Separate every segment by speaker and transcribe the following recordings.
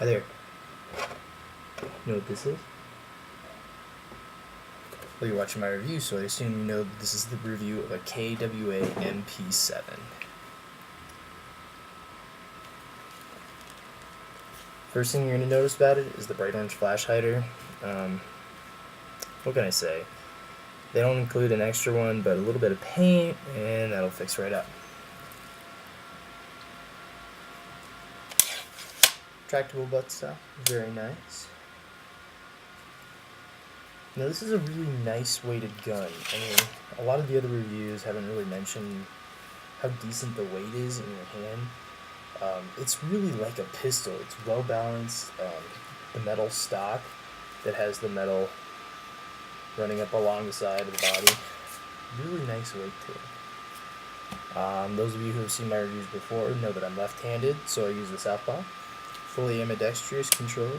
Speaker 1: Hi there. You know what this is? Well, you're watching my review, so I assume you know that this is the review of a KWA mp7. First thing you're going to notice about it is the bright orange flash hider. What can I say? They don't include an extra one, but a little bit of paint, and that'll fix right up. Retractable butt stop, very nice. Now this is a really nice weighted gun. I mean, a lot of the other reviews haven't really mentioned how decent the weight is in your hand. It's really like a pistol. It's well balanced. The metal stock that has the metal running up along the side of the body. Really nice weight to it. Those of you who have seen my reviews before know that I'm left-handed, so I use the southpaw. Fully ambidextrous control.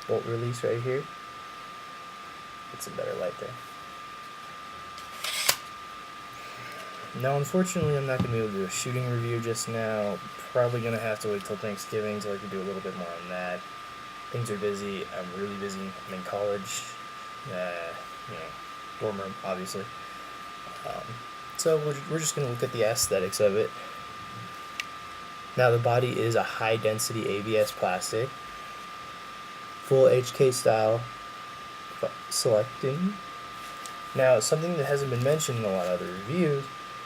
Speaker 1: Bolt release right here. It's a better light there. Now, unfortunately, I'm not going to be able to do a shooting review just now. Probably going to have to wait till Thanksgiving so I can do a little bit more on that. Things are busy. I'm really busy. I'm in college. Dorm room, obviously. So we're just going to look at the aesthetics of it. Now, the body is a high-density ABS plastic. Full HK style selecting. Now, something that hasn't been mentioned in a lot of other reviews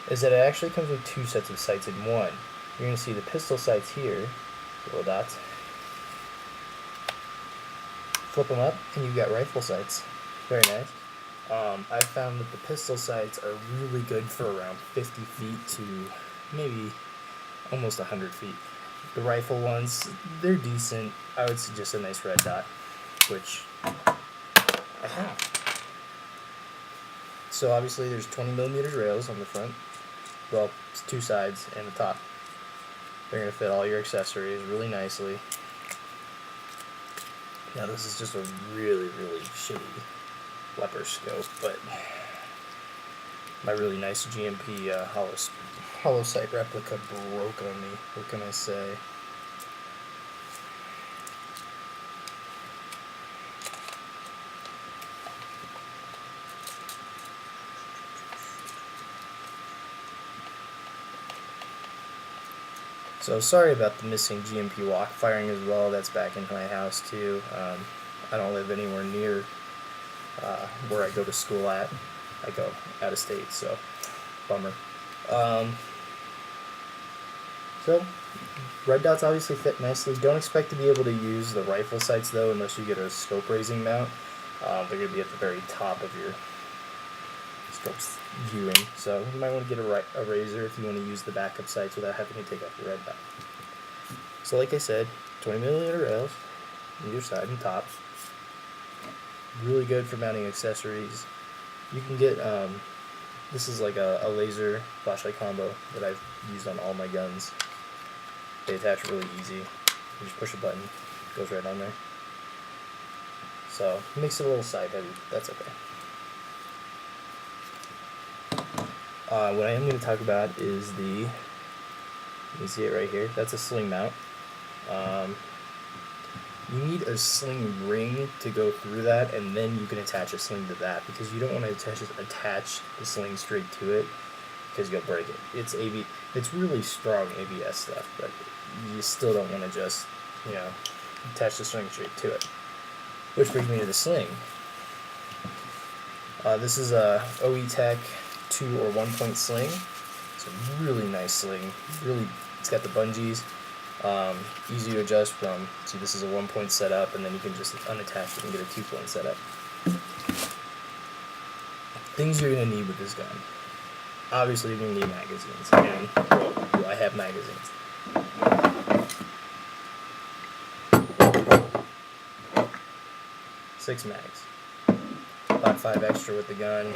Speaker 1: is that it actually comes with two sets of sights in one. You're going to see the pistol sights here, little dots. Flip them up, and you've got rifle sights. Very nice. I found that the pistol sights are really good for around 50 feet to maybe almost 100 feet. The rifle ones, they're decent. I would suggest a nice red dot, which I have. So obviously there's 20mm rails on the front. Well, it's two sides and the top. They're going to fit all your accessories really nicely. Now this is just a really shitty leopard scope, but my really nice GMP hollow sight replica broke on me. What can I say? So sorry about the missing GMP walk firing as well. That's back in my house too. I don't live anywhere near where I go to school at. I go out of state, so bummer. So red dots obviously fit nicely. Don't expect to be able to use the rifle sights though unless you get a scope raising mount. They're going to be at the very top of your scope's viewing, so you might want to get a razor if you want to use the backup sights without having to take off the red dot. So like I said, 20mm rails on either side and top. Really good for mounting accessories. You can get, this is like a laser flashlight combo that I've used on all my guns. They attach really easy. You just push a button, it goes right on there. So it makes it a little side heavy, that's okay. What I am going to talk about is you can see it right here, that's a sling mount. You need a sling ring to go through that, and then you can attach a sling to that, because you don't want to attach the sling straight to it, because you'll break it. It's really strong ABS stuff, but you still don't want to just, attach the string straight to it. Which brings me to the sling. This is a OE Tech 2 or 1 point sling. It's a really nice sling. It's got the bungees. Easy to adjust from. See, this is a 1 point setup, and then you can just unattach it and get a 2 point setup. Things you're going to need with this gun. Obviously, you're going to need magazines. And, well, I have magazines. Six mags. Bought 5 extra with the gun.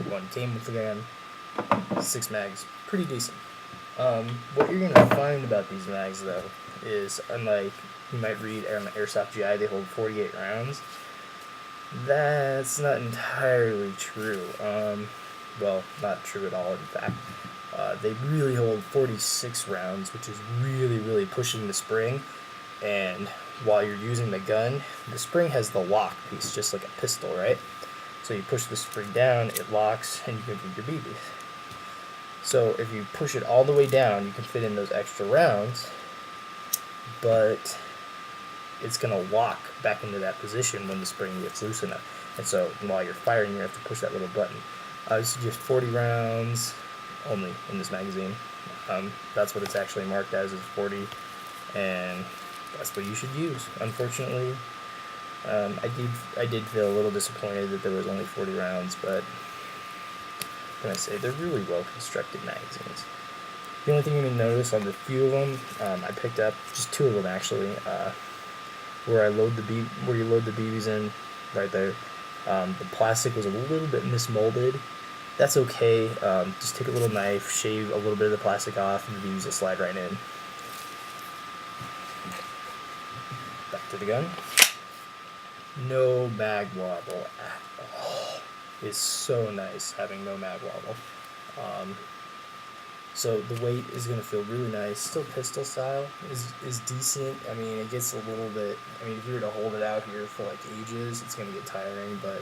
Speaker 1: 1 came with the gun. 6 mags. Pretty decent. What you're going to find about these mags, though, is unlike you might read on the Airsoft GI, they hold 48 rounds. That's not entirely true. Well, not true at all, in fact. They really hold 46 rounds, which is really pushing the spring. And while you're using the gun, the spring has the lock piece, just like a pistol, right? So you push the spring down, it locks, and you can feed your BBs. So if you push it all the way down, you can fit in those extra rounds, but it's going to lock back into that position when the spring gets loose enough. And so while you're firing, you have to push that little button. This is just 40 rounds only in this magazine. That's what it's actually marked as, is 40, and that's what you should use. Unfortunately, I did feel a little disappointed that there was only 40 rounds, but what can I say? They're really well constructed magazines. The only thing you're going to notice on the few of them, I picked up just 2 of them actually, where you load the BBs in right there. The plastic was a little bit mismolded. That's okay. Just take a little knife, shave a little bit of the plastic off, and the BBs will slide right in. Back to the gun. No mag wobble at all. It's so nice having no mag wobble. So the weight is going to feel really nice. Still pistol style is decent. I mean, it gets a little bit, if you were to hold it out here for like ages, it's going to get tiring, but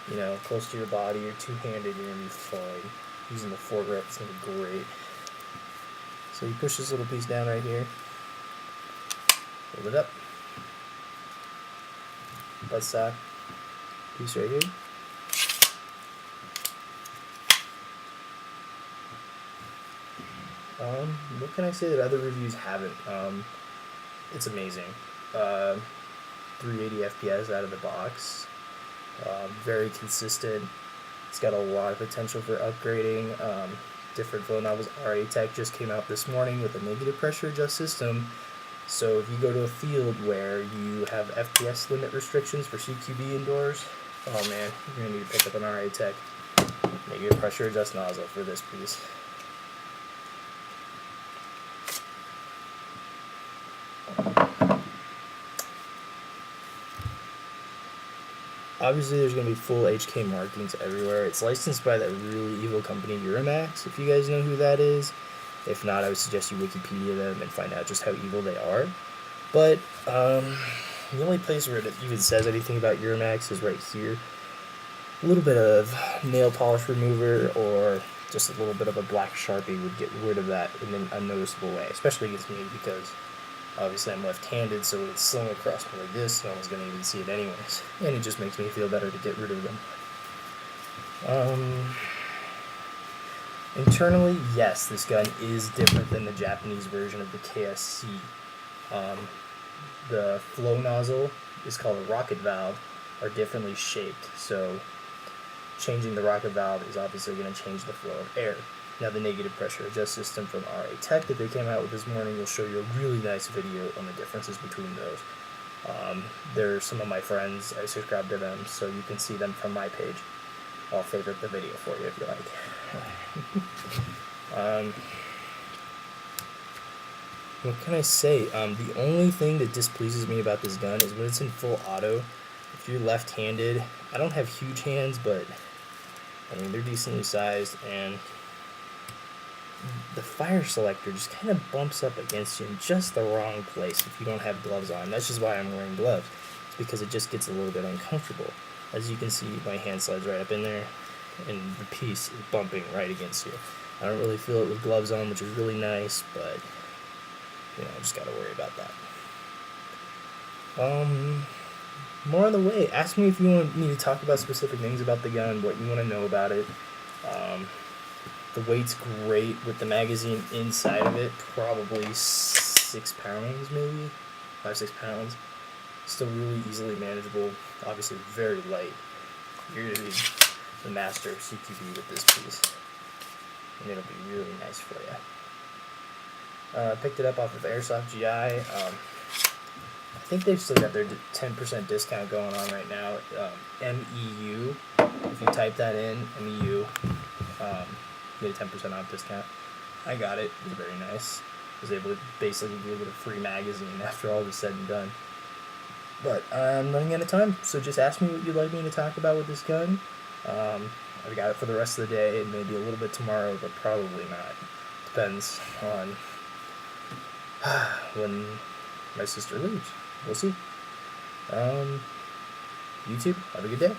Speaker 1: you know, close to your body, you're two-handed, you're going to be fine. Using the foregrip, it's going to be great. So you push this little piece down right here, hold it up, buttstock piece right here. What can I say that other reviews haven't? It's amazing. 380 FPS out of the box. Very consistent. It's got a lot of potential for upgrading. Different flow novels. RA Tech just came out this morning with a negative pressure adjust system. So if you go to a field where you have FPS limit restrictions for CQB indoors, oh man, you're going to need to pick up an RA Tech negative pressure adjust nozzle for this piece. Obviously, there's going to be full HK markings everywhere. It's licensed by that really evil company, Umarex, if you guys know who that is. If not, I would suggest you Wikipedia them and find out just how evil they are. But the only place where it even says anything about Umarex is right here. A little bit of nail polish remover or just a little bit of a black Sharpie would get rid of that in an unnoticeable way, especially against me because obviously I'm left-handed, so it's slung across me like this, no one's going to even see it anyways. And it just makes me feel better to get rid of them. Internally, yes, this gun is different than the Japanese version of the KSC. The flow nozzle is called a rocket valve, are differently shaped, so changing the rocket valve is obviously going to change the flow of air. Now the negative pressure adjust system from RA Tech that they came out with this morning will show you a really nice video on the differences between those. They're some of my friends, I subscribe to them, so you can see them from my page. I'll favorite the video for you if you like. What can I say? The only thing that displeases me about this gun is when it's in full auto. If you're left-handed, I don't have huge hands, but they're decently sized, and the fire selector just kind of bumps up against you in just the wrong place if you don't have gloves on. That's just why I'm wearing gloves. It's because it just gets a little bit uncomfortable. As you can see, my hand slides right up in there, and the piece is bumping right against you. I don't really feel it with gloves on, which is really nice, but I just gotta worry about that. More on the way. Ask me if you want me to talk about specific things about the gun, what you want to know about it. The weight's great with the magazine inside of it, probably 6 pounds maybe, 5-6 pounds. Still really easily manageable, obviously very light. You're going to be the master of CQB with this piece, and it'll be really nice for you. Picked it up off of Airsoft GI. I think they've still got their 10% discount going on right now. MEU, if you type that in, MEU, get a 10% off discount. I got it. It was very nice. I was able to basically give it a free magazine after all was said and done. But I'm running out of time, so just ask me what you'd like me to talk about with this gun. I've got it for the rest of the day and maybe a little bit tomorrow, but probably not. Depends on when my sister leaves. We'll see. YouTube, have a good day.